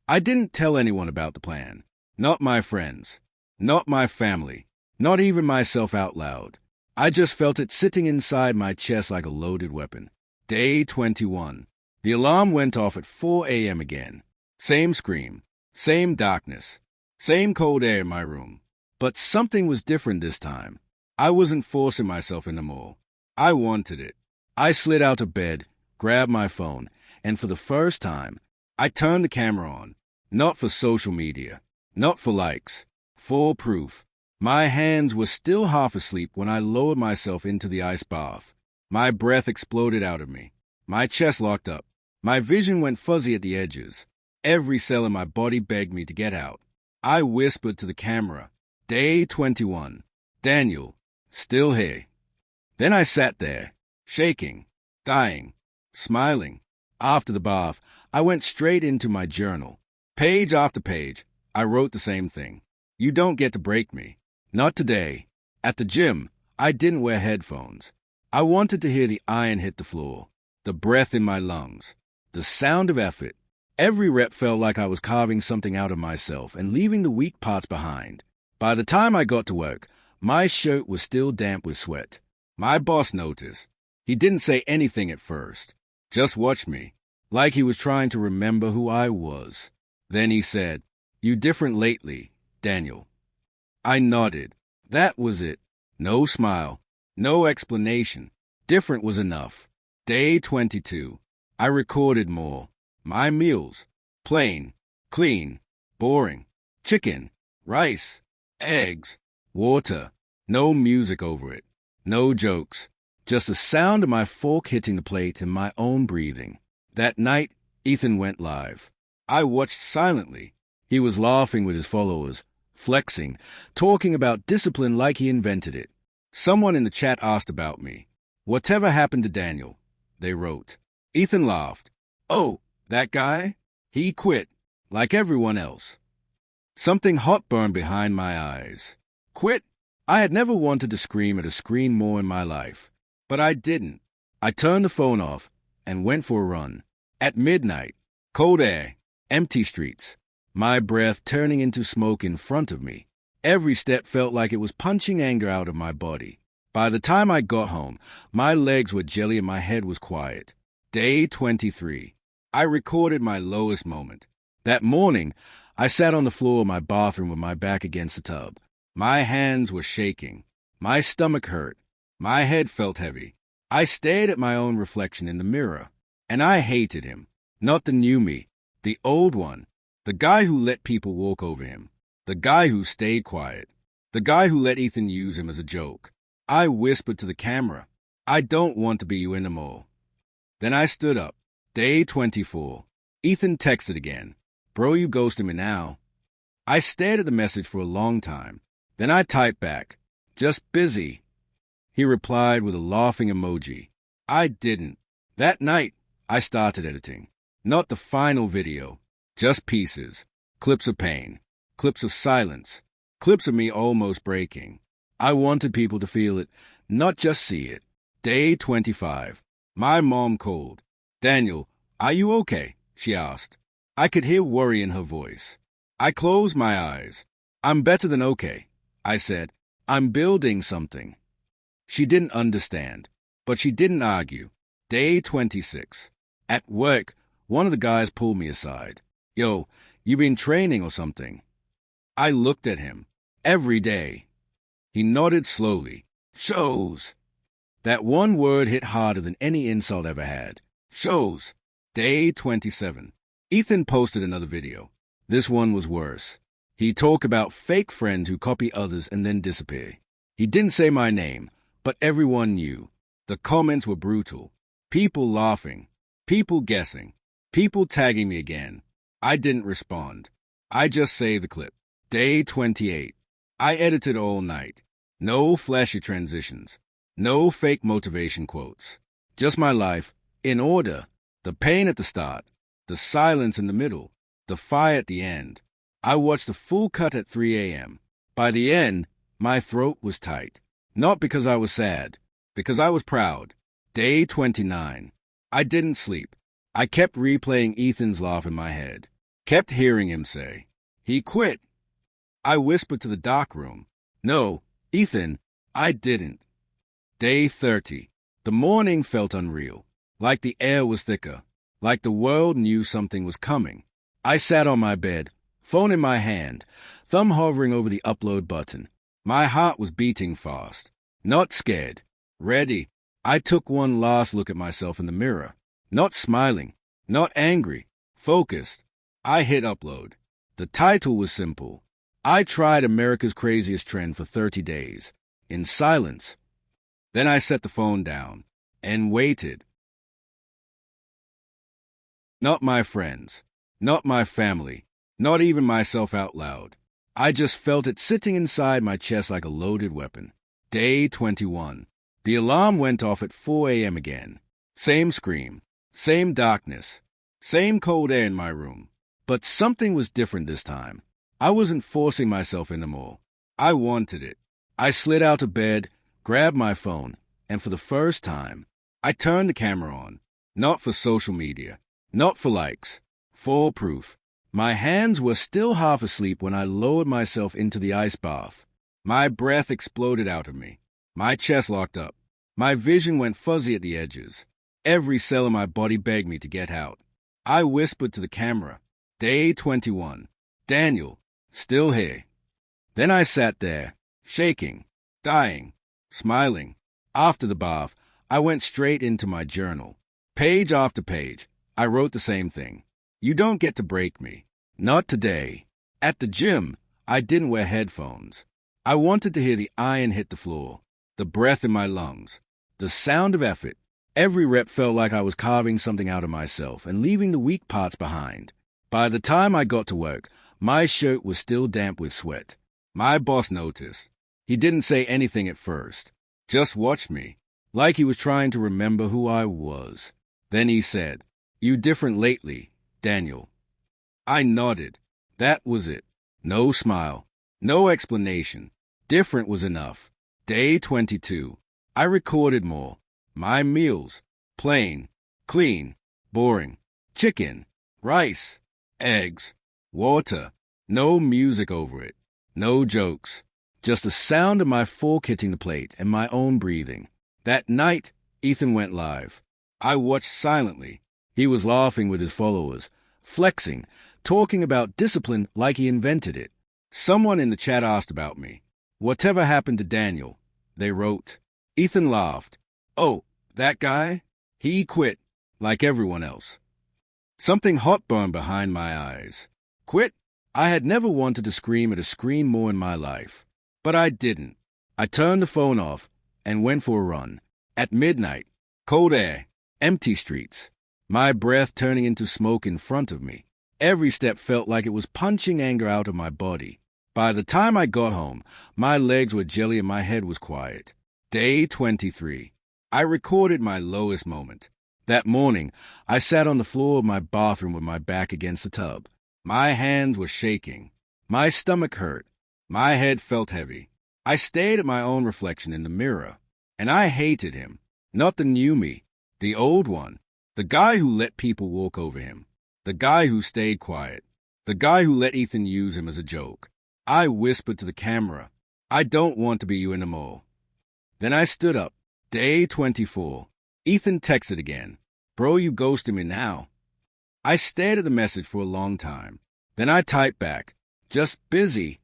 I didn't tell anyone about the plan. Not my friends. Not my family. Not even myself out loud. I just felt it sitting inside my chest like a loaded weapon. Day 21. The alarm went off at 4 a.m. again. Same scream. Same darkness. Same cold air in my room. But something was different this time. I wasn't forcing myself anymore. I wanted it. I slid out of bed, grabbed my phone, and for the first time, I turned the camera on. Not for social media. Not for likes. For proof. My hands were still half asleep when I lowered myself into the ice bath. My breath exploded out of me. My chest locked up. My vision went fuzzy at the edges. Every cell in my body begged me to get out. I whispered to the camera, Day 21. Daniel, still here. Then I sat there, shaking, dying, smiling. After the bath, I went straight into my journal. Page after page, I wrote the same thing. You don't get to break me. Not today. At the gym, I didn't wear headphones. I wanted to hear the iron hit the floor, the breath in my lungs, the sound of effort. Every rep felt like I was carving something out of myself and leaving the weak parts behind. By the time I got to work, my shirt was still damp with sweat. My boss noticed. He didn't say anything at first, just watched me, like he was trying to remember who I was. Then he said, You different lately, Daniel. I nodded. That was it. No smile. No explanation. Different was enough. Day 22. I recorded more. My meals. Plain. Clean. Boring. Chicken. Rice. Eggs. Water. No music over it. No jokes. Just the sound of my fork hitting the plate and my own breathing. That night, Ethan went live. I watched silently. He was laughing with his followers, flexing, talking about discipline like he invented it. Someone in the chat asked about me. Whatever happened to Daniel? They wrote. Ethan laughed. Oh, that guy? He quit, like everyone else. Something hot burned behind my eyes. Quit? I had never wanted to scream at a screen more in my life. But I didn't. I turned the phone off and went for a run. At midnight, cold air, empty streets, my breath turning into smoke in front of me. Every step felt like it was punching anger out of my body. By the time I got home, my legs were jelly and my head was quiet. Day 23. I recorded my lowest moment. That morning, I sat on the floor of my bathroom with my back against the tub. My hands were shaking. My stomach hurt. My head felt heavy. I stared at my own reflection in the mirror, and I hated him. Not the new me, the old one, the guy who let people walk over him, the guy who stayed quiet, the guy who let Ethan use him as a joke. I whispered to the camera, I don't want to be you anymore. Then I stood up. Day 24. Ethan texted again. Bro, you ghosted me now. I stared at the message for a long time. Then I typed back, just busy. He replied with a laughing emoji. I didn't. That night, I started editing. Not the final video, just pieces, clips of pain, clips of silence, clips of me almost breaking. I wanted people to feel it, not just see it. Day 25. My mom called. Daniel, are you okay? She asked. I could hear worry in her voice. I closed my eyes. I'm better than okay, I said. I'm building something. She didn't understand, but she didn't argue. Day 26. At work, one of the guys pulled me aside. Yo, you been training or something? I looked at him. Every day. He nodded slowly. Shows. That one word hit harder than any insult ever had. Shows. Day 27. Ethan posted another video. This one was worse. He talked about fake friends who copy others and then disappear. He didn't say my name, but everyone knew. The comments were brutal. People laughing. People guessing. People tagging me again. I didn't respond. I just saved the clip. Day 28. I edited all night. No flashy transitions. No fake motivation quotes. Just my life, in order. The pain at the start. The silence in the middle. The fire at the end. I watched the full cut at 3 a.m. By the end, my throat was tight. Not because I was sad, because I was proud. Day 29. I didn't sleep. I kept replaying Ethan's laugh in my head. Kept hearing him say, "He quit." I whispered to the doc room, "No, Ethan, I didn't." Day 30. The morning felt unreal, like the air was thicker, like the world knew something was coming. I sat on my bed, phone in my hand, thumb hovering over the upload button. My heart was beating fast. Not scared. Ready. I took one last look at myself in the mirror. Not smiling. Not angry. Focused. I hit upload. The title was simple. I tried America's Craziest Trend for 30 days. In silence. Then I set the phone down and waited. Not my friends. Not my family. Not even myself out loud. I just felt it sitting inside my chest like a loaded weapon. Day 21. The alarm went off at 4 a.m. again. Same scream. Same darkness. Same cold air in my room. But something was different this time. I wasn't forcing myself anymore. I wanted it. I slid out of bed, grabbed my phone, and for the first time, I turned the camera on. Not for social media. Not for likes. For proof. My hands were still half asleep when I lowered myself into the ice bath. My breath exploded out of me. My chest locked up. My vision went fuzzy at the edges. Every cell in my body begged me to get out. I whispered to the camera, "Day 21. Daniel, still here." Then I sat there, shaking, dying, smiling. After the bath, I went straight into my journal. Page after page, I wrote the same thing. You don't get to break me. Not today. At the gym, I didn't wear headphones. I wanted to hear the iron hit the floor, the breath in my lungs, the sound of effort. Every rep felt like I was carving something out of myself and leaving the weak parts behind. By the time I got to work, my shirt was still damp with sweat. My boss noticed. He didn't say anything at first, just watched me, like he was trying to remember who I was. Then he said, "You different lately, Daniel." I nodded. That was it. No smile. No explanation. Different was enough. Day 22. I recorded more. My meals. Plain. Clean. Boring. Chicken. Rice. Eggs. Water. No music over it. No jokes. Just the sound of my fork hitting the plate and my own breathing. That night, Ethan went live. I watched silently. He was laughing with his followers, flexing, talking about discipline like he invented it. Someone in the chat asked about me. Whatever happened to Daniel? They wrote. Ethan laughed. Oh, that guy? He quit, like everyone else. Something hot burned behind my eyes. Quit? I had never wanted to scream at a screen more in my life. But I didn't. I turned the phone off and went for a run. At midnight, cold air, empty streets, my breath turning into smoke in front of me. Every step felt like it was punching anger out of my body. By the time I got home, my legs were jelly and my head was quiet. Day 23. I recorded my lowest moment. That morning, I sat on the floor of my bathroom with my back against the tub. My hands were shaking. My stomach hurt. My head felt heavy. I stared at my own reflection in the mirror, and I hated him. Not the new me, the old one, the guy who let people walk over him, the guy who stayed quiet, the guy who let Ethan use him as a joke. I whispered to the camera, "I don't want to be you anymore." Then I stood up. Day 24. Ethan texted again. "Bro, you ghosted me now." I stared at the message for a long time. Then I typed back, "Just busy."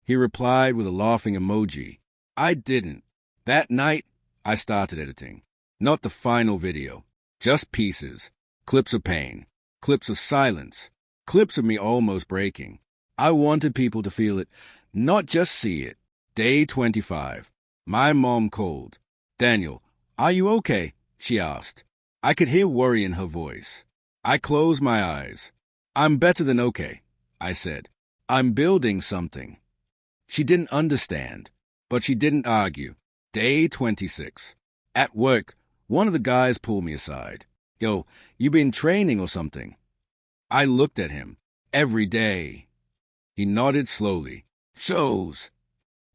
He replied with a laughing emoji. I didn't. That night, I started editing. Not the final video. Just pieces. Clips of pain. Clips of silence. Clips of me almost breaking. I wanted people to feel it, not just see it. Day 25. My mom called. "Daniel, are you okay?" she asked. I could hear worry in her voice. I closed my eyes. "I'm better than okay," I said. "I'm building something." She didn't understand, but she didn't argue. Day 26. At work, one of the guys pulled me aside. "Yo, you been training or something?" I looked at him. "Every day." He nodded slowly. "Shows."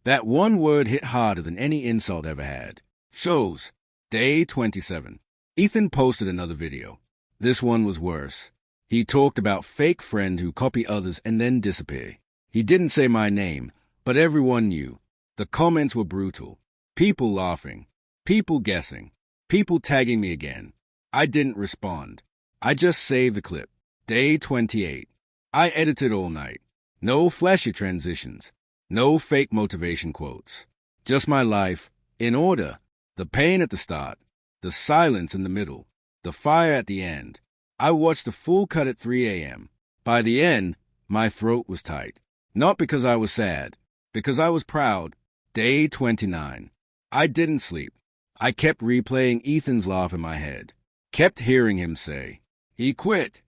That one word hit harder than any insult ever had. Shows. Day 27. Ethan posted another video. This one was worse. He talked about fake friend who copy others and then disappear. He didn't say my name, but everyone knew. The comments were brutal. People laughing. People guessing. People tagging me again. I didn't respond. I just saved the clip. Day 28. I edited all night. No flashy transitions. No fake motivation quotes. Just my life, in order. The pain at the start. The silence in the middle. The fire at the end. I watched the full cut at 3 a.m. By the end, my throat was tight. Not because I was sad. Because I was proud. Day 29. I didn't sleep. I kept replaying Ethan's laugh in my head. Kept hearing him say, "He quit."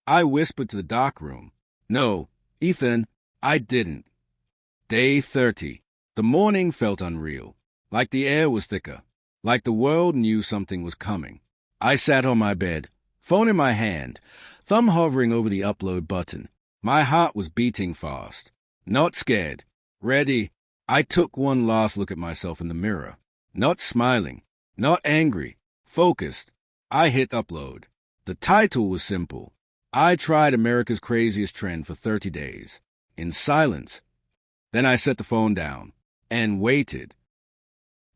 I whispered to the dark room, "No, Ethan, I didn't." Day 30. The morning felt unreal. Like the air was thicker. Like the world knew something was coming. I sat on my bed, phone in my hand, thumb hovering over the upload button. My heart was beating fast. Not scared. Ready. I took one last look at myself in the mirror. Not smiling. Not angry. Focused. I hit upload. The title was simple. I tried America's Craziest Trend for 30 days. In silence. Then I set the phone down. And waited.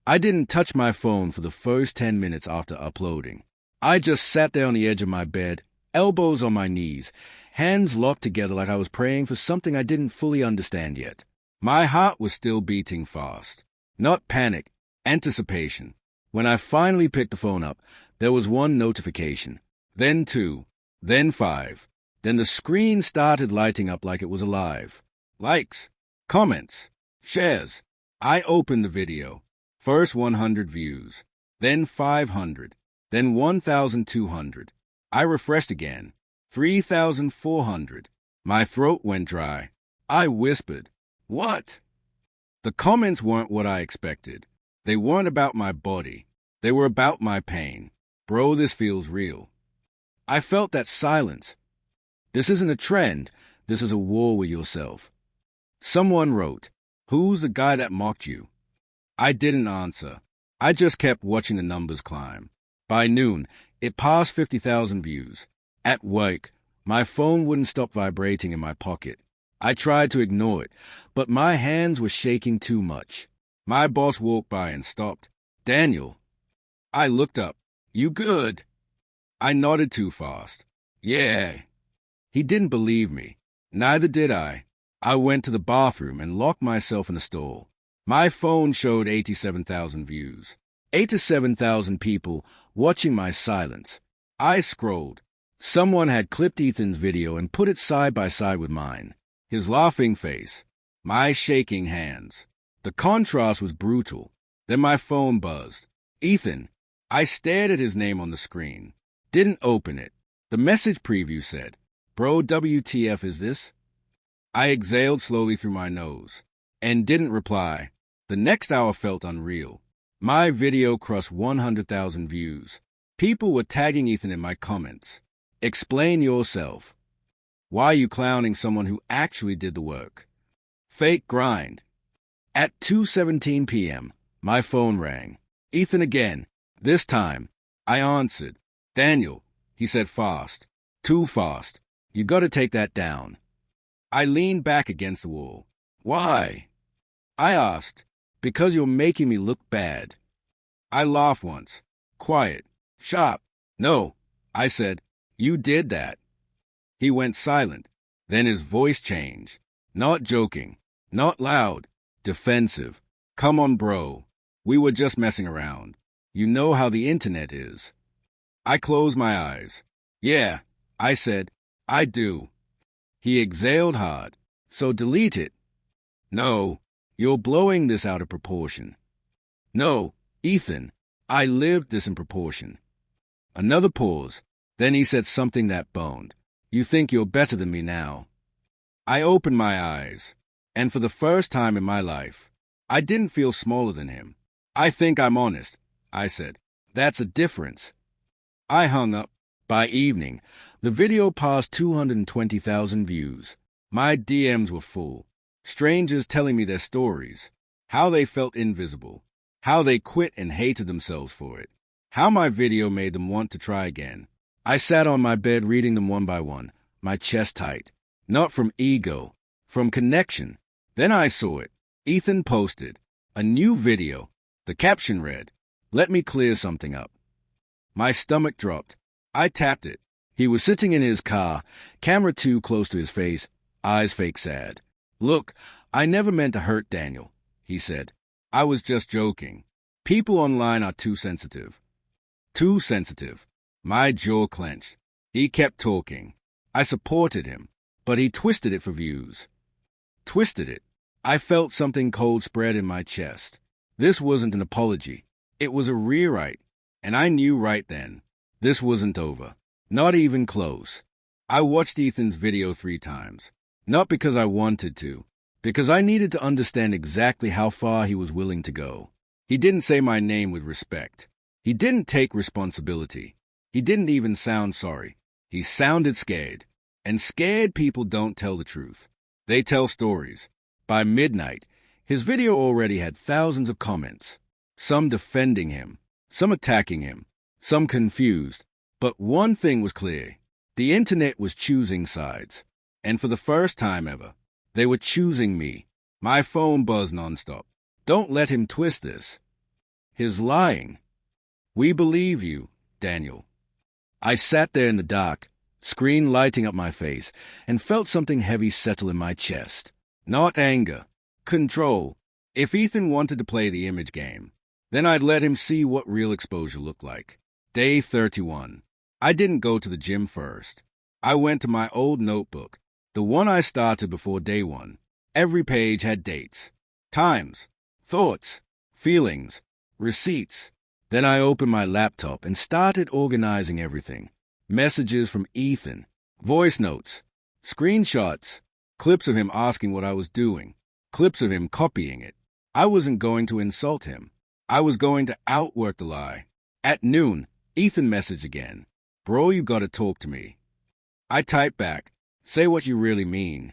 I didn't touch my phone for the first 10 minutes after uploading. I just sat there on the edge of my bed, elbows on my knees, hands locked together like I was praying for something I didn't fully understand yet. My heart was still beating fast. Not panic, anticipation. When I finally picked the phone up, there was one notification, then 2, then 5. Then the screen started lighting up like it was alive. Likes, comments, shares. I opened the video. First 100 views, then 500, then 1,200. I refreshed again. 3,400. My throat went dry. I whispered, "What?" The comments weren't what I expected. They weren't about my body. They were about my pain. Bro, this feels real. I felt that silence. This isn't a trend. This is a war with yourself. Someone wrote, "Who's the guy that mocked you?" I didn't answer. I just kept watching the numbers climb. By noon, it passed 50,000 views. At work, my phone wouldn't stop vibrating in my pocket. I tried to ignore it, but my hands were shaking too much. My boss walked by and stopped. "Daniel." I looked up. "You good?" I nodded too fast. "Yeah." He didn't believe me. Neither did I. I went to the bathroom and locked myself in the stall. My phone showed 87,000 views. 87,000 people watching my silence. I scrolled. Someone had clipped Ethan's video and put it side by side with mine. His laughing face. My shaking hands. The contrast was brutal. Then my phone buzzed. "Ethan." I stared at his name on the screen. Didn't open it. The message preview said, "Bro, WTF is this?" I exhaled slowly through my nose and didn't reply. The next hour felt unreal. My video crossed 100,000 views. People were tagging Ethan in my comments. "Explain yourself. Why are you clowning someone who actually did the work?" Fake grind. At 2:17 p.m., my phone rang. Ethan again. This time, I answered. "Daniel," he said fast. "Too fast. You gotta take that down." I leaned back against the wall. "Why?" I asked. "Because you're making me look bad." I laughed once. Quiet. Sharp. "No," I said. "You did that." He went silent. Then his voice changed. Not joking. Not loud. Defensive. "Come on, bro. We were just messing around. You know how the internet is." I closed my eyes. "Yeah," I said. "I do." He exhaled hard. "So delete it." "No, you're blowing this out of proportion." "No, Ethan, I lived this in proportion." Another pause. Then he said something that boned. "You think you're better than me now." I opened my eyes, and for the first time in my life, I didn't feel smaller than him. "I think I'm honest," I said. "That's a difference." I hung up. By evening, the video passed 220,000 views. My DMs were full. Strangers telling me their stories, how they felt invisible, how they quit and hated themselves for it, how my video made them want to try again. I sat on my bed reading them one by one, my chest tight. Not from ego, from connection. Then I saw it. Ethan posted a new video. The caption read, "Let me clear something up." My stomach dropped. I tapped it. He was sitting in his car, camera too close to his face, eyes fake sad. "Look, I never meant to hurt Daniel," he said. "I was just joking. People online are too sensitive." Too sensitive. My jaw clenched. He kept talking. I supported him, but he twisted it for views. Twisted it. I felt something cold spread in my chest. This wasn't an apology. It was a rewrite, and I knew right then. This wasn't over. Not even close. I watched Ethan's video 3 times. Not because I wanted to, because I needed to understand exactly how far he was willing to go. He didn't say my name with respect. He didn't take responsibility. He didn't even sound sorry. He sounded scared. And scared people don't tell the truth. They tell stories. By midnight, his video already had thousands of comments. Some defending him, some attacking him, some confused. But one thing was clear. The internet was choosing sides. And for the first time ever, they were choosing me. My phone buzzed nonstop. Don't let him twist this. His lying. "We believe you, Daniel." I sat there in the dark, screen lighting up my face, and felt something heavy settle in my chest. Not anger. Control. If Ethan wanted to play the image game, then I'd let him see what real exposure looked like. Day 31. I didn't go to the gym first. I went to my old notebook, the one I started before day 1. Every page had dates, times, thoughts, feelings, receipts. Then I opened my laptop and started organizing everything. Messages from Ethan, voice notes, screenshots, clips of him asking what I was doing, clips of him copying it. I wasn't going to insult him. I was going to outwork the lie. At noon, Ethan messaged again. "Bro, you gotta talk to me." I typed back, "Say what you really mean."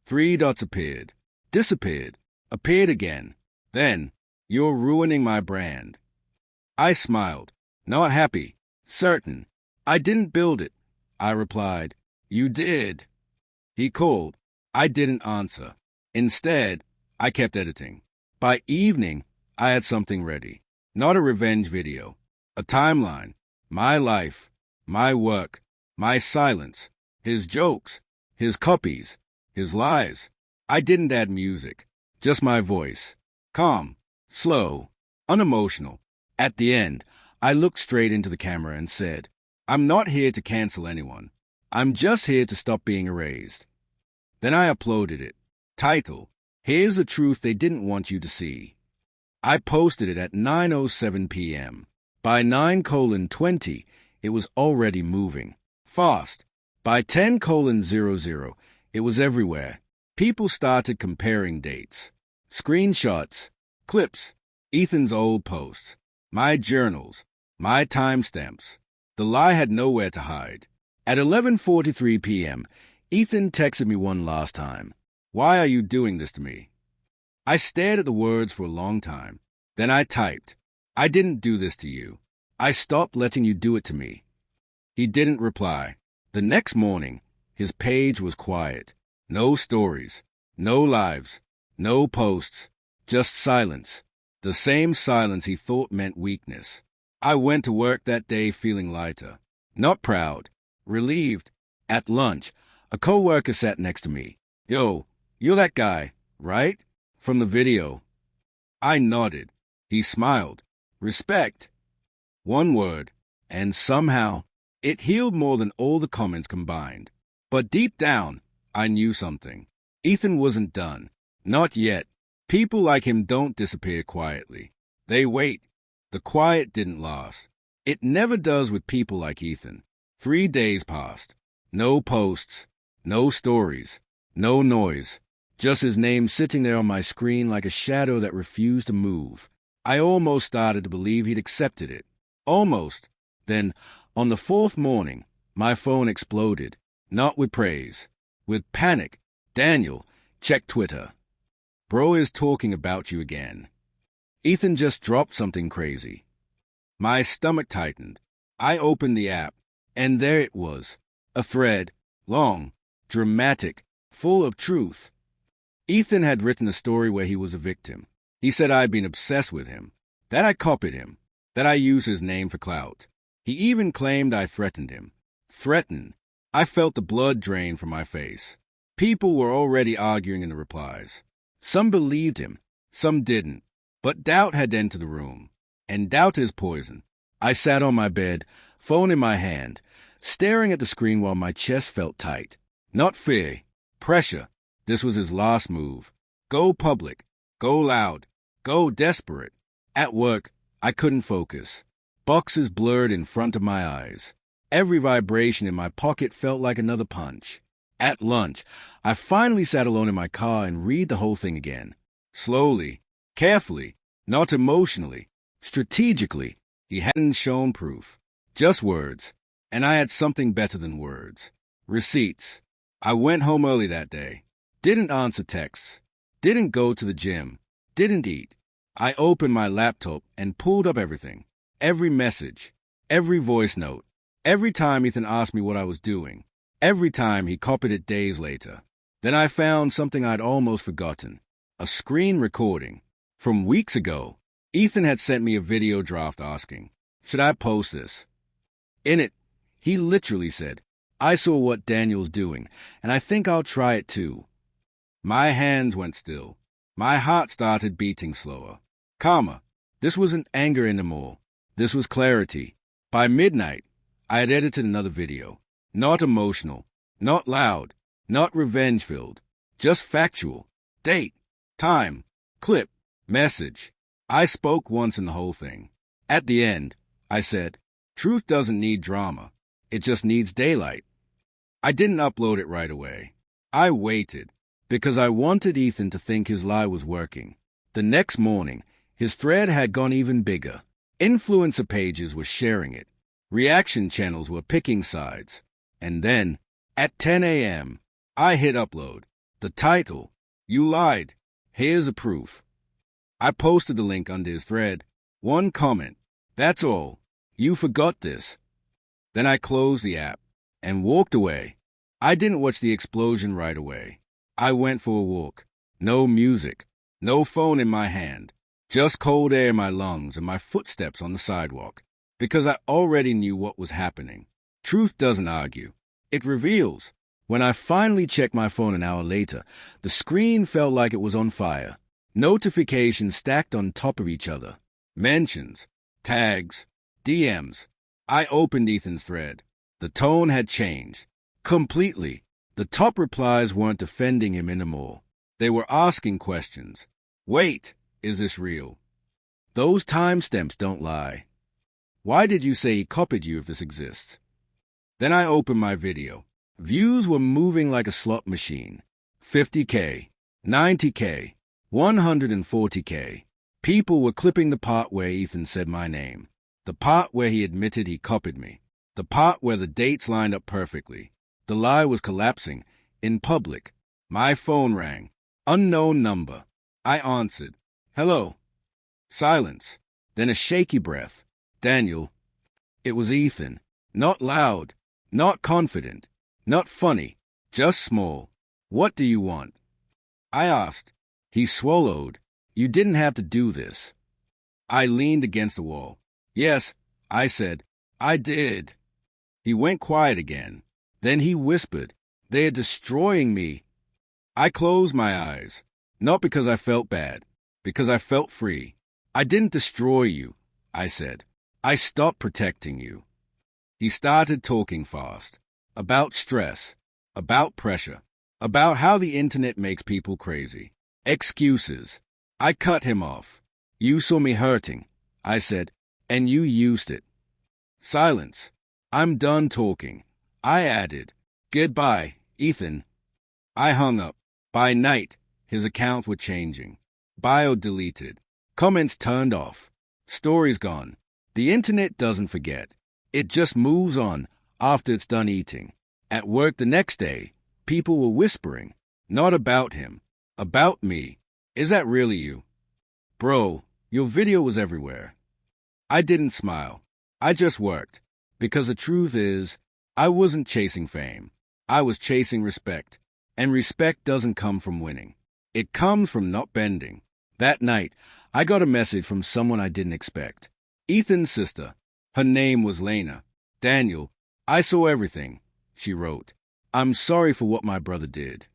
3 dots appeared, disappeared, appeared again. Then, "You're ruining my brand." I smiled, not happy, certain. "I didn't build it." I replied, "You did." He called. I didn't answer. Instead, I kept editing. By evening, I had something ready. Not a revenge video. A timeline. My life. My work. My silence. His jokes. His copies. His lies. I didn't add music. Just my voice. Calm. Slow. Unemotional. At the end, I looked straight into the camera and said, "I'm not here to cancel anyone. I'm just here to stop being erased." Then I uploaded it. Title, "Here's the Truth They Didn't Want You to See." I posted it at 9:07 p.m. By 9:20, it was already moving. Fast. By 10:00, it was everywhere. People started comparing dates. Screenshots, clips, Ethan's old posts, my journals, my timestamps. The lie had nowhere to hide. At 11:43 p.m., Ethan texted me one last time. "Why are you doing this to me?" I stared at the words for a long time. Then I typed, "I didn't do this to you. I stopped letting you do it to me." He didn't reply. The next morning, his page was quiet. No stories, no lives, no posts, just silence. The same silence he thought meant weakness. I went to work that day feeling lighter. Not proud, relieved. At lunch, a coworker sat next to me. "Yo, you're that guy, right? From the video." I nodded. He smiled. "Respect." One word, and somehow, it healed more than all the comments combined. But deep down, I knew something. Ethan wasn't done. Not yet. People like him don't disappear quietly. They wait. The quiet didn't last. It never does with people like Ethan. 3 days passed. No posts, no stories, no noise. Just his name sitting there on my screen like a shadow that refused to move. I almost started to believe he'd accepted it. Almost. Then, on the 4th morning, my phone exploded. Not with praise. With panic. "Daniel, check Twitter. Bro is talking about you again. Ethan just dropped something crazy." My stomach tightened. I opened the app. And there it was, a thread, long, dramatic, full of truth. Ethan had written a story where he was a victim. He said I'd been obsessed with him, that I copied him, that I used his name for clout. He even claimed I threatened him. Threatened. I felt the blood drain from my face. People were already arguing in the replies. Some believed him, some didn't. But doubt had entered the room. And doubt is poison. I sat on my bed, phone in my hand, staring at the screen while my chest felt tight. Not fear, pressure. This was his last move. Go public, go loud, go desperate. At work, I couldn't focus. Boxes blurred in front of my eyes. Every vibration in my pocket felt like another punch. At lunch, I finally sat alone in my car and read the whole thing again. Slowly, carefully, not emotionally, strategically. He hadn't shown proof. Just words. And I had something better than words. Receipts. I went home early that day. Didn't answer texts. Didn't go to the gym. Didn't eat. I opened my laptop and pulled up everything. Every message. Every voice note. Every time Ethan asked me what I was doing. Every time he copied it days later. Then I found something I'd almost forgotten. A screen recording. From weeks ago, Ethan had sent me a video draft asking, should I post this? In it, he literally said, I saw what Daniel's doing, and I think I'll try it too. My hands went still. My heart started beating slower. Calmer. This wasn't anger anymore. This was clarity. By midnight, I had edited another video. Not emotional, not loud, not revenge-filled, just factual. Date, time, clip, message. I spoke once in the whole thing. At the end, I said, truth doesn't need drama. It just needs daylight. I didn't upload it right away. I waited, because I wanted Ethan to think his lie was working. The next morning, his thread had gone even bigger. Influencer pages were sharing it. Reaction channels were picking sides. And then, at 10 a.m., I hit upload. The title, You Lied. Here's a proof. I posted the link under his thread. One comment. That's all. You forgot this. Then I closed the app and walked away. I didn't watch the explosion right away. I went for a walk. No music. No phone in my hand. Just cold air in my lungs and my footsteps on the sidewalk. Because I already knew what was happening. Truth doesn't argue. It reveals. When I finally checked my phone an hour later, the screen felt like it was on fire. Notifications stacked on top of each other. Mentions, tags, DMs. I opened Ethan's thread. The tone had changed. Completely. The top replies weren't defending him anymore. They were asking questions. Wait, is this real? Those timestamps don't lie. Why did you say he copied you if this exists? Then I opened my video. Views were moving like a slot machine. 50K, 90K, 140K. People were clipping the part where Ethan said my name. The part where he admitted he copied me. The part where the dates lined up perfectly. The lie was collapsing. In public. My phone rang. Unknown number. I answered. Hello. Silence. Then a shaky breath. Daniel. It was Ethan. Not loud. Not confident. Not funny. Just small. What do you want? I asked. He swallowed. You didn't have to do this. I leaned against the wall. Yes, I said. I did. He went quiet again. Then he whispered, They are destroying me. I closed my eyes. Not because I felt bad. Because I felt free. I didn't destroy you, I said. I stopped protecting you. He started talking fast. About stress. About pressure. About how the internet makes people crazy. Excuses. I cut him off. You saw me hurting, I said, and you used it. Silence. I'm done talking. I added, Goodbye, Ethan. I hung up. By night, his accounts were changing. Bio deleted. Comments turned off. Stories gone. The internet doesn't forget. It just moves on after it's done eating. At work the next day, people were whispering. Not about him. About me. Is that really you? Bro, your video was everywhere. I didn't smile. I just worked. Because the truth is, I wasn't chasing fame. I was chasing respect. And respect doesn't come from winning. It comes from not bending. That night, I got a message from someone I didn't expect. Ethan's sister. Her name was Lena. Daniel, I saw everything, she wrote. I'm sorry for what my brother did.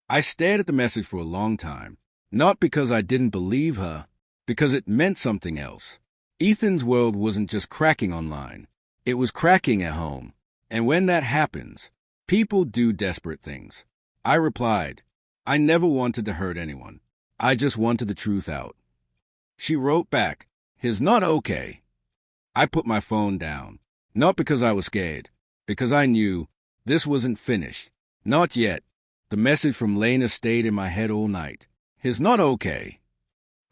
I stared at the message for a long time, not because I didn't believe her, because it meant something else. Ethan's world wasn't just cracking online. It was cracking at home. And when that happens, people do desperate things. I replied, I never wanted to hurt anyone. I just wanted the truth out. She wrote back, "It's not okay." I put my phone down, not because I was scared, because I knew this wasn't finished. Not yet. The message from Lena stayed in my head all night. "It's not okay."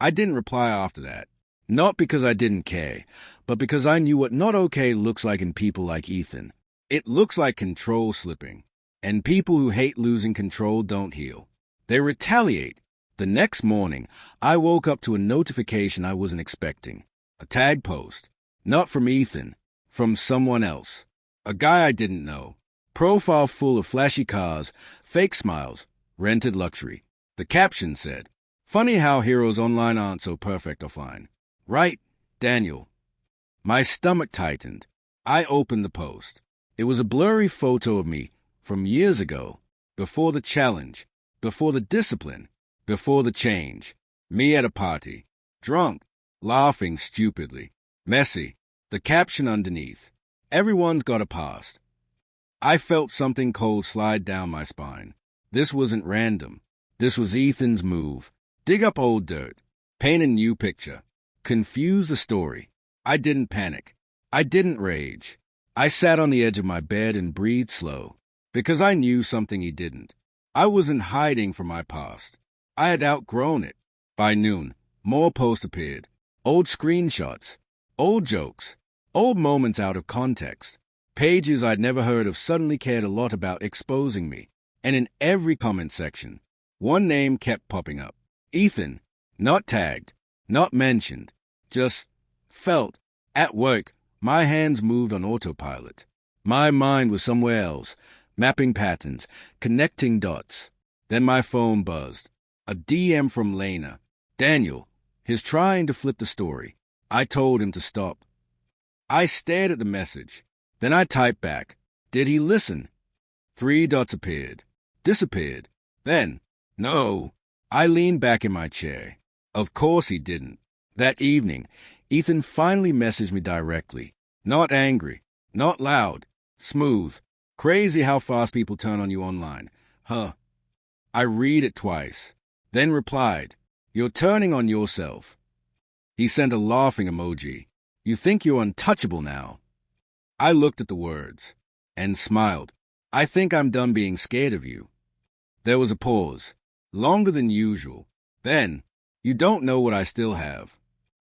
I didn't reply after that, not because I didn't care, but because I knew what not okay looks like in people like Ethan. It looks like control slipping, and people who hate losing control don't heal. They retaliate. The next morning, I woke up to a notification I wasn't expecting. A tag post. Not from Ethan, from someone else. A guy I didn't know. Profile full of flashy cars, fake smiles, rented luxury. The caption said, "Funny how heroes online aren't so perfect offline. Right, Daniel?" My stomach tightened. I opened the post. It was a blurry photo of me from years ago, before the challenge, before the discipline, before the change. Me at a party, drunk, laughing stupidly, messy. The caption underneath, "Everyone's got a past." I felt something cold slide down my spine. This wasn't random. This was Ethan's move. Dig up old dirt, paint a new picture, confuse the story. I didn't panic. I didn't rage. I sat on the edge of my bed and breathed slow, because I knew something he didn't. I wasn't hiding from my past. I had outgrown it. By noon, more posts appeared. Old screenshots, old jokes, old moments out of context. Pages I'd never heard of suddenly cared a lot about exposing me. And in every comment section, one name kept popping up. Ethan, not tagged, not mentioned, just felt. At work, my hands moved on autopilot. My mind was somewhere else, mapping patterns, connecting dots. Then my phone buzzed. A DM from Lena. "Daniel, he's trying to flip the story." I told him to stop. I stared at the message. Then I typed back, "Did he listen?" 3 dots appeared, disappeared. Then, no. I leaned back in my chair. Of course he didn't. That evening, Ethan finally messaged me directly. Not angry, not loud, smooth. Crazy how fast people turn on you online. Huh. I read it twice, then replied, "You're turning on yourself." He sent a laughing emoji. "You think you're untouchable now." I looked at the words and smiled. "I think I'm done being scared of you." There was a pause, longer than usual. Then, "You don't know what I still have."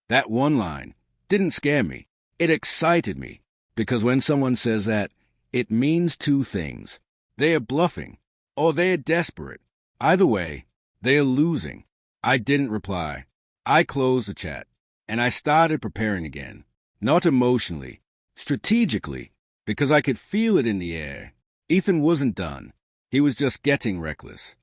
That one line didn't scare me. It excited me, because when someone says that, it means 2 things. They are bluffing, or they are desperate. Either way, they are losing. I didn't reply. I closed the chat, and I started preparing again. Not emotionally, strategically, because I could feel it in the air. Ethan wasn't done. He was just getting reckless.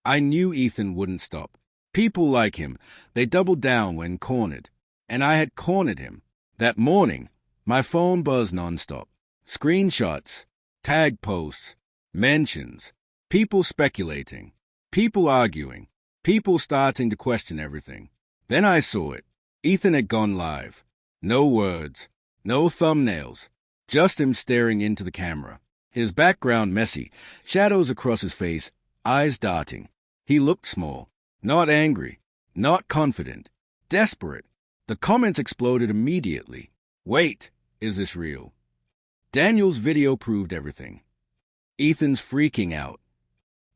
I knew Ethan wouldn't stop. People like him, they doubled down when cornered. And I had cornered him. That morning, my phone buzzed nonstop. Screenshots, tag posts, mentions, people speculating, people arguing, people starting to question everything. Then I saw it. Ethan had gone live. No words, no thumbnails, just him staring into the camera. His background messy, shadows across his face, eyes darting. He looked small, not angry, not confident, desperate. The comments exploded immediately. "Wait, is this real?" Daniel's video proved everything. Ethan's freaking out.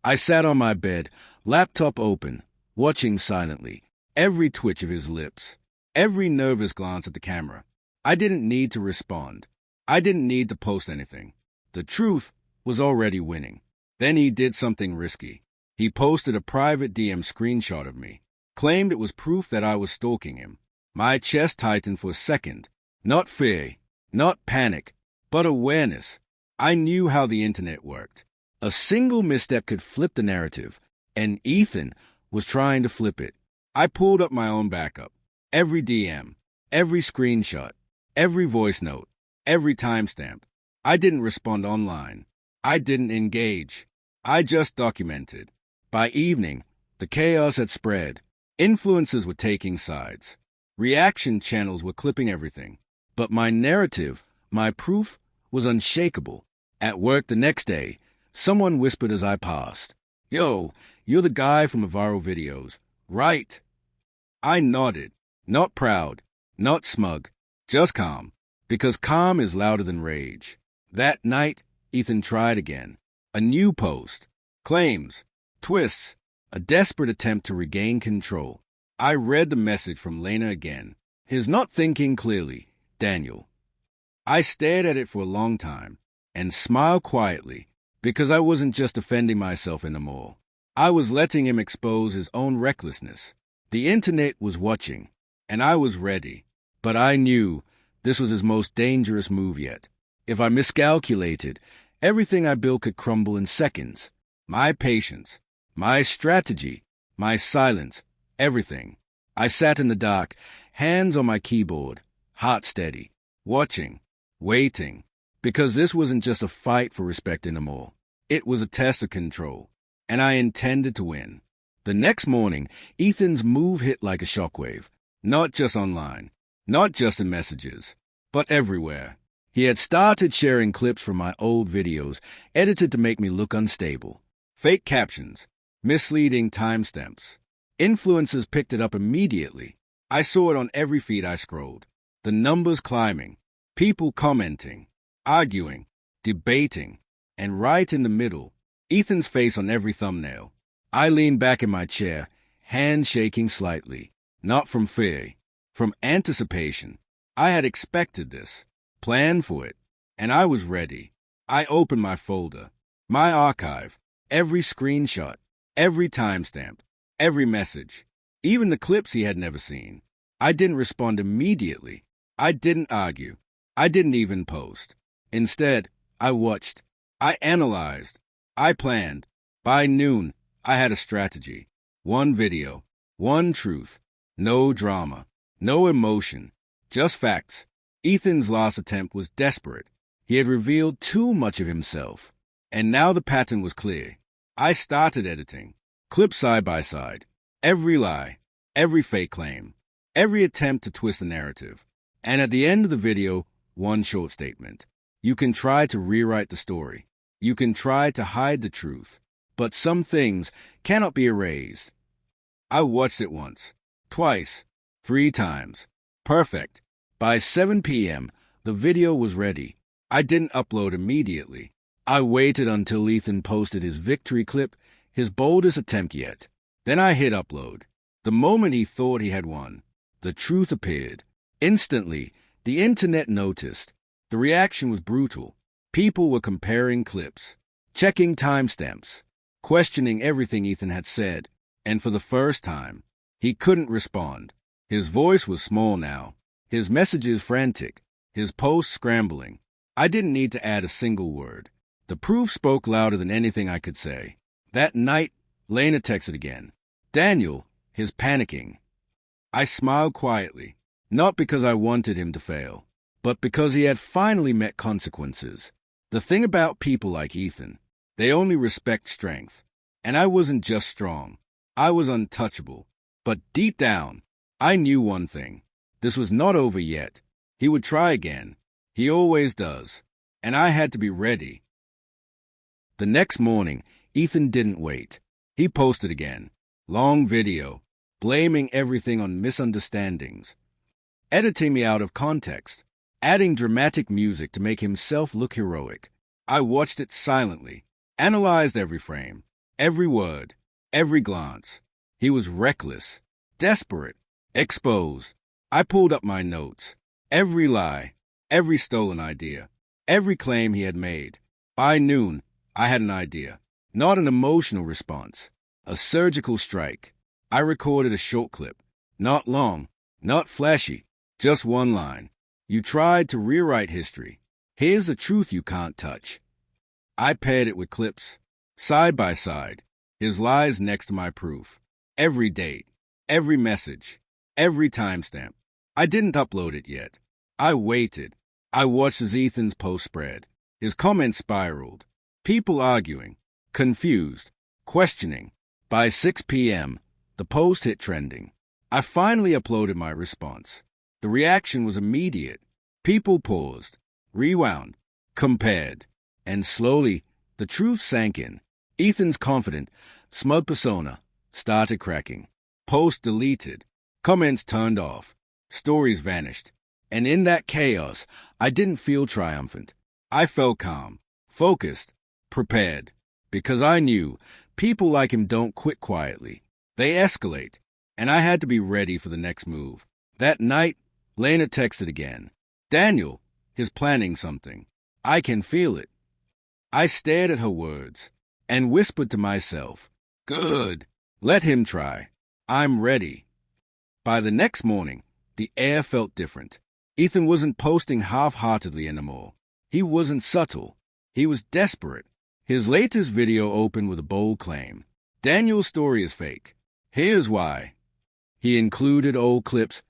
I sat on my bed, laptop open, watching silently, every twitch of his lips, every nervous glance at the camera. I didn't need to respond. I didn't need to post anything. The truth was already winning. Then he did something risky. He posted a private DM screenshot of me, claimed it was proof that I was stalking him. My chest tightened for a second. Not fear, not panic, but awareness. I knew how the internet worked. A single misstep could flip the narrative, and Ethan was trying to flip it. I pulled up my own backup. Every DM, every screenshot, every voice note, every timestamp. I didn't respond online. I didn't engage. I just documented. By evening, the chaos had spread. Influencers were taking sides. Reaction channels were clipping everything. But my narrative, my proof, was unshakable. At work the next day, someone whispered as I passed, "Yo, you're the guy from the viral videos, right?" I nodded, not proud, not smug, just calm, because calm is louder than rage. That night, Ethan tried again. A new post, claims, twists, a desperate attempt to regain control. I read the message from Lena again. His not thinking clearly, Daniel. I stared at it for a long time and smiled quietly because I wasn't just defending myself anymore. I was letting him expose his own recklessness. The internet was watching, and I was ready. But I knew this was his most dangerous move yet. If I miscalculated, everything I built could crumble in seconds. My patience, my strategy, my silence, everything. I sat in the dark, hands on my keyboard, heart steady, watching, waiting, because this wasn't just a fight for respect anymore. It was a test of control, and I intended to win. The next morning, Ethan's move hit like a shockwave, not just online, not just in messages, but everywhere. He had started sharing clips from my old videos, edited to make me look unstable. Fake captions, misleading timestamps. Influencers picked it up immediately. I saw it on every feed I scrolled. The numbers climbing, people commenting, arguing, debating, and right in the middle, Ethan's face on every thumbnail. I leaned back in my chair, hands shaking slightly, not from fear, from anticipation. I had expected this, planned for it, and I was ready. I opened my folder, my archive, every screenshot, every timestamp, every message, even the clips he had never seen. I didn't respond immediately. I didn't argue. I didn't even post. Instead, I watched. I analyzed. I planned. By noon, I had a strategy. One video. One truth. No drama. No emotion. Just facts. Ethan's last attempt was desperate. He had revealed too much of himself. And now the pattern was clear. I started editing. Clips side by side. Every lie. Every fake claim. Every attempt to twist the narrative. And at the end of the video, one short statement. You can try to rewrite the story. You can try to hide the truth. But some things cannot be erased. I watched it once, twice, 3 times. Perfect. By 7 p.m., the video was ready. I didn't upload immediately. I waited until Ethan posted his victory clip, his boldest attempt yet. Then I hit upload. The moment he thought he had won, the truth appeared. Instantly, the internet noticed. The reaction was brutal. People were comparing clips, checking timestamps, questioning everything Ethan had said, and for the first time, he couldn't respond. His voice was small now, his messages frantic, his posts scrambling. I didn't need to add a single word. The proof spoke louder than anything I could say. That night, Lena texted again. Daniel, he's panicking. I smiled quietly, not because I wanted him to fail, but because he had finally met consequences. The thing about people like Ethan, they only respect strength. And I wasn't just strong. I was untouchable. But deep down, I knew one thing. This was not over yet. He would try again. He always does. And I had to be ready. The next morning, Ethan didn't wait. He posted again. Long video, blaming everything on misunderstandings, editing me out of context, adding dramatic music to make himself look heroic. I watched it silently, analyzed every frame, every word, every glance. He was reckless, desperate, exposed. I pulled up my notes. Every lie, every stolen idea, every claim he had made. By noon, I had an idea. Not an emotional response. A surgical strike. I recorded a short clip. Not long, not flashy, just one line. You tried to rewrite history. Here's the truth you can't touch. I paired it with clips, side by side, his lies next to my proof. Every date, every message, every timestamp. I didn't upload it yet. I waited. I watched as Ethan's post spread. His comments spiraled. People arguing, confused, questioning. By 6 p.m., the post hit trending. I finally uploaded my response. The reaction was immediate. People paused, rewound, compared, and slowly the truth sank in. Ethan's confident, smug persona started cracking. Posts deleted, comments turned off, stories vanished. And in that chaos, I didn't feel triumphant. I felt calm, focused, prepared, because I knew people like him don't quit quietly. They escalate, and I had to be ready for the next move. That night, Lena texted again. Daniel is planning something. I can feel it. I stared at her words and whispered to myself, good, let him try. I'm ready. By the next morning, the air felt different. Ethan wasn't posting half-heartedly anymore. He wasn't subtle. He was desperate. His latest video opened with a bold claim. Daniel's story is fake. Here's why. He included old clips,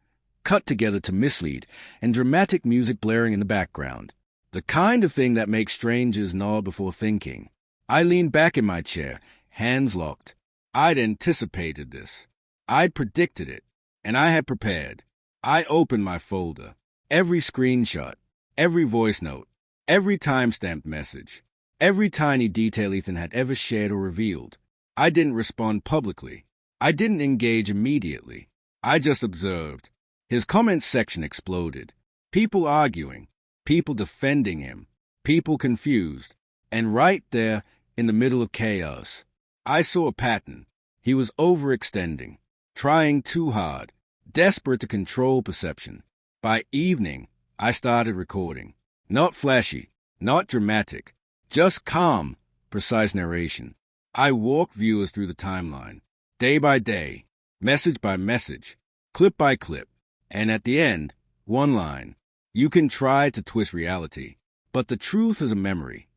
cut together to mislead, and dramatic music blaring in the background. The kind of thing that makes strangers nod before thinking. I leaned back in my chair, hands locked. I'd anticipated this. I'd predicted it, and I had prepared. I opened my folder. Every screenshot, every voice note, every timestamped message, every tiny detail Ethan had ever shared or revealed. I didn't respond publicly. I didn't engage immediately. I just observed. His comments section exploded. People arguing, people defending him, people confused. And right there, in the middle of chaos, I saw a pattern. He was overextending, trying too hard, desperate to control perception. By evening, I started recording. Not flashy, not dramatic, just calm, precise narration. I walked viewers through the timeline, day by day, message by message, clip by clip, and at the end, one line. You can try to twist reality, but the truth is a memory.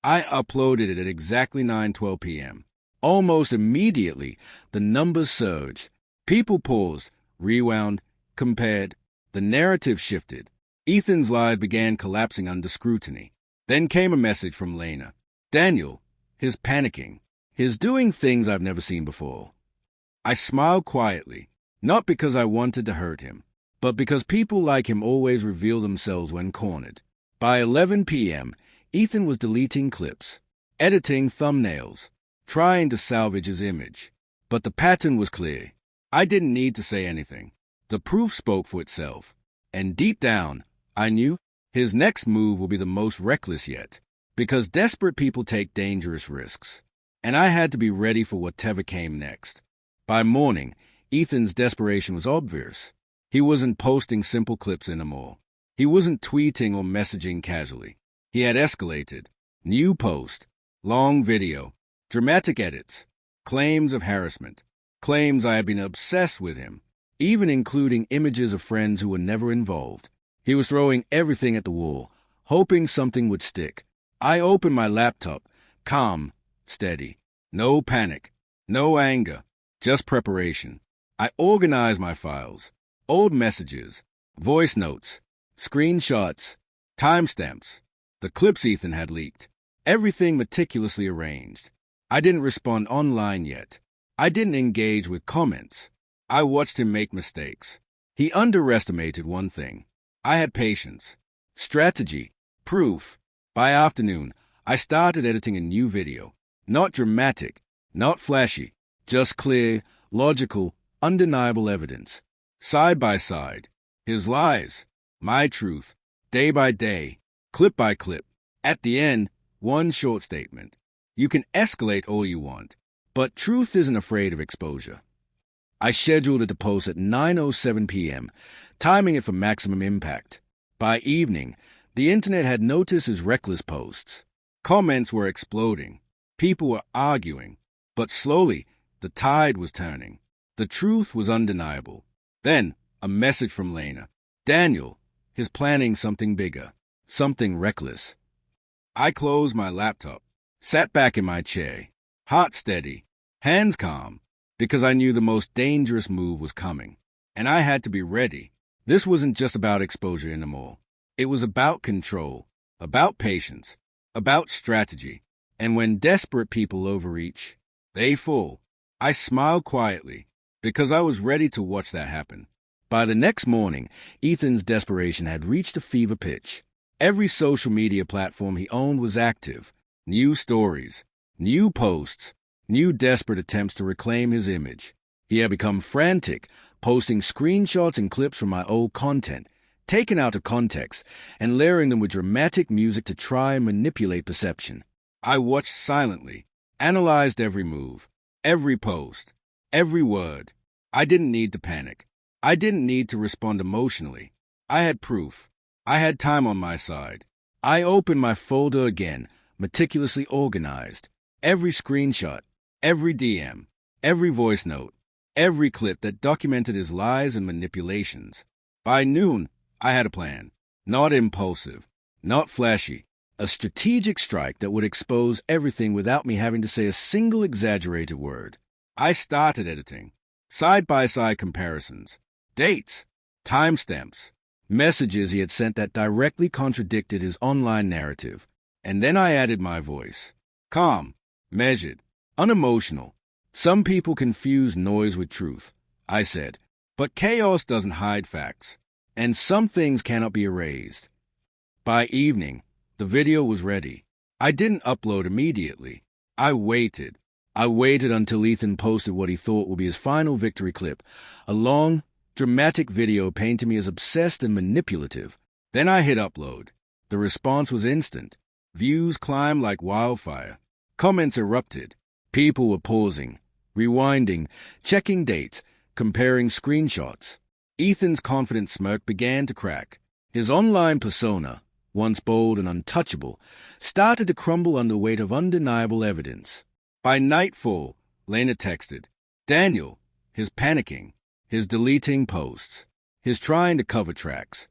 I uploaded it at exactly 9:12 p.m. Almost immediately, the numbers surged. People paused, rewound, compared. The narrative shifted. Ethan's life began collapsing under scrutiny. Then came a message from Lena. Daniel, his panicking, his doing things I've never seen before. I smiled quietly, not because I wanted to hurt him, but because people like him always reveal themselves when cornered. By 11 p.m., Ethan was deleting clips, editing thumbnails, trying to salvage his image. But the pattern was clear. I didn't need to say anything. The proof spoke for itself. And deep down, I knew his next move will be the most reckless yet, because desperate people take dangerous risks. And I had to be ready for whatever came next. By morning, Ethan's desperation was obvious. He wasn't posting simple clips anymore. He wasn't tweeting or messaging casually. He had escalated. New post, long video, dramatic edits, claims of harassment, claims I had been obsessed with him, even including images of friends who were never involved. He was throwing everything at the wall, hoping something would stick. I opened my laptop, calm, steady. No panic, no anger, just preparation. I organized my files, old messages, voice notes, screenshots, timestamps, the clips Ethan had leaked, everything meticulously arranged. I didn't respond online yet. I didn't engage with comments. I watched him make mistakes. He underestimated one thing. I had patience, strategy, proof. By afternoon, I started editing a new video. Not dramatic, not flashy, just clear, logical, undeniable evidence. Side by side, his lies, my truth, day by day, clip by clip. At the end, one short statement. You can escalate all you want, but truth isn't afraid of exposure. I scheduled it to post at 9:07 p.m., timing it for maximum impact. By evening, the internet had noticed his reckless posts. Comments were exploding. People were arguing. But slowly, the tide was turning. The truth was undeniable. Then, a message from Lena. Daniel is planning something bigger, something reckless. I closed my laptop, sat back in my chair, heart steady, hands calm, because I knew the most dangerous move was coming, and I had to be ready. This wasn't just about exposure anymore. It was about control, about patience, about strategy. And when desperate people overreach, they fall. I smiled quietly, because I was ready to watch that happen. By the next morning, Ethan's desperation had reached a fever pitch. Every social media platform he owned was active. New stories, new posts, new desperate attempts to reclaim his image. He had become frantic, posting screenshots and clips from my old content, taken out of context, and layering them with dramatic music to try and manipulate perception. I watched silently, analyzed every move, every post, every word. I didn't need to panic. I didn't need to respond emotionally. I had proof. I had time on my side. I opened my folder again, meticulously organized. Every screenshot, every DM, every voice note, every clip that documented his lies and manipulations. By noon, I had a plan. Not impulsive, not flashy. A strategic strike that would expose everything without me having to say a single exaggerated word. I started editing. Side-by-side comparisons. Dates. Timestamps. Messages he had sent that directly contradicted his online narrative. And then I added my voice. Calm. Measured. Unemotional. Some people confuse noise with truth, I said. But chaos doesn't hide facts. And some things cannot be erased. By evening, the video was ready. I didn't upload immediately. I waited. I waited until Ethan posted what he thought would be his final victory clip, a long, dramatic video painting me as obsessed and manipulative. Then I hit upload. The response was instant. Views climbed like wildfire. Comments erupted. People were pausing, rewinding, checking dates, comparing screenshots. Ethan's confident smirk began to crack. His online persona, once bold and untouchable, started to crumble under the weight of undeniable evidence. By nightfall, Lena texted, Daniel, his panicking, his deleting posts, his trying to cover tracks.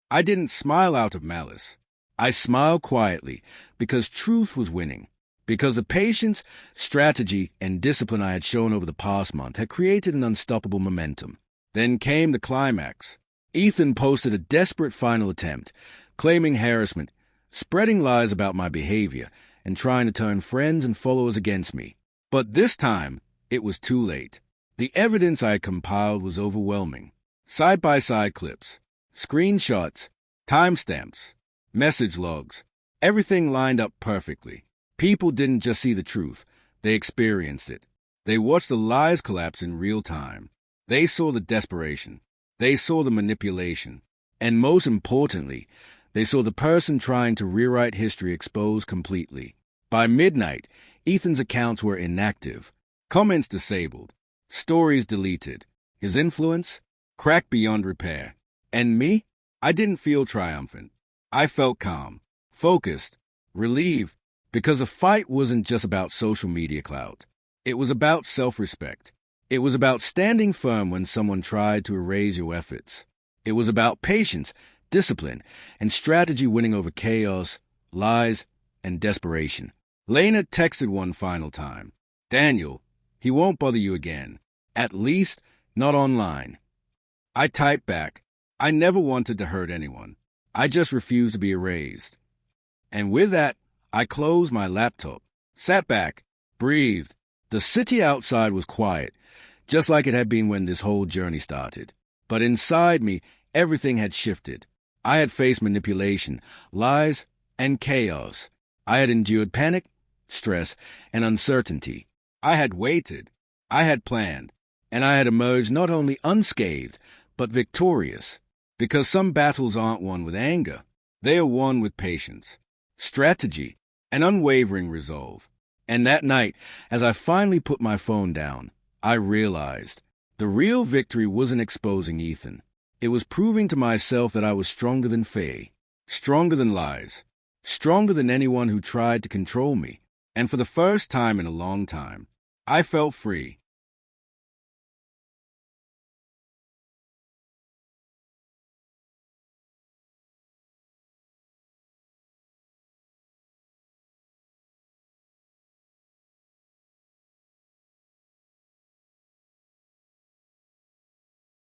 I didn't smile out of malice. I smiled quietly because truth was winning, because the patience, strategy, and discipline I had shown over the past month had created an unstoppable momentum. Then came the climax. Ethan posted a desperate final attempt, claiming harassment, spreading lies about my behavior, and trying to turn friends and followers against me. But this time, it was too late. The evidence I had compiled was overwhelming. Side-by-side clips, screenshots, timestamps, message logs, everything lined up perfectly. People didn't just see the truth, they experienced it. They watched the lies collapse in real time. They saw the desperation. They saw the manipulation. And most importantly, they saw the person trying to rewrite history exposed completely. By midnight, Ethan's accounts were inactive, comments disabled, stories deleted, his influence cracked beyond repair. And me? I didn't feel triumphant. I felt calm, focused, relieved, because the fight wasn't just about social media clout. It was about self-respect. It was about standing firm when someone tried to erase your efforts. It was about patience, discipline, and strategy winning over chaos, lies, and desperation. Lena texted one final time. Daniel, he won't bother you again. At least, not online. I typed back. I never wanted to hurt anyone. I just refused to be erased. And with that, I closed my laptop, sat back, breathed. The city outside was quiet, just like it had been when this whole journey started. But inside me, everything had shifted. I had faced manipulation, lies, and chaos. I had endured panic, stress, and uncertainty. I had waited. I had planned. And I had emerged not only unscathed, but victorious. Because some battles aren't won with anger. They are won with patience, strategy, and unwavering resolve. And that night, as I finally put my phone down, I realized the real victory wasn't exposing Ethan. It was proving to myself that I was stronger than Faye, stronger than lies, stronger than anyone who tried to control me. And for the first time in a long time, I felt free.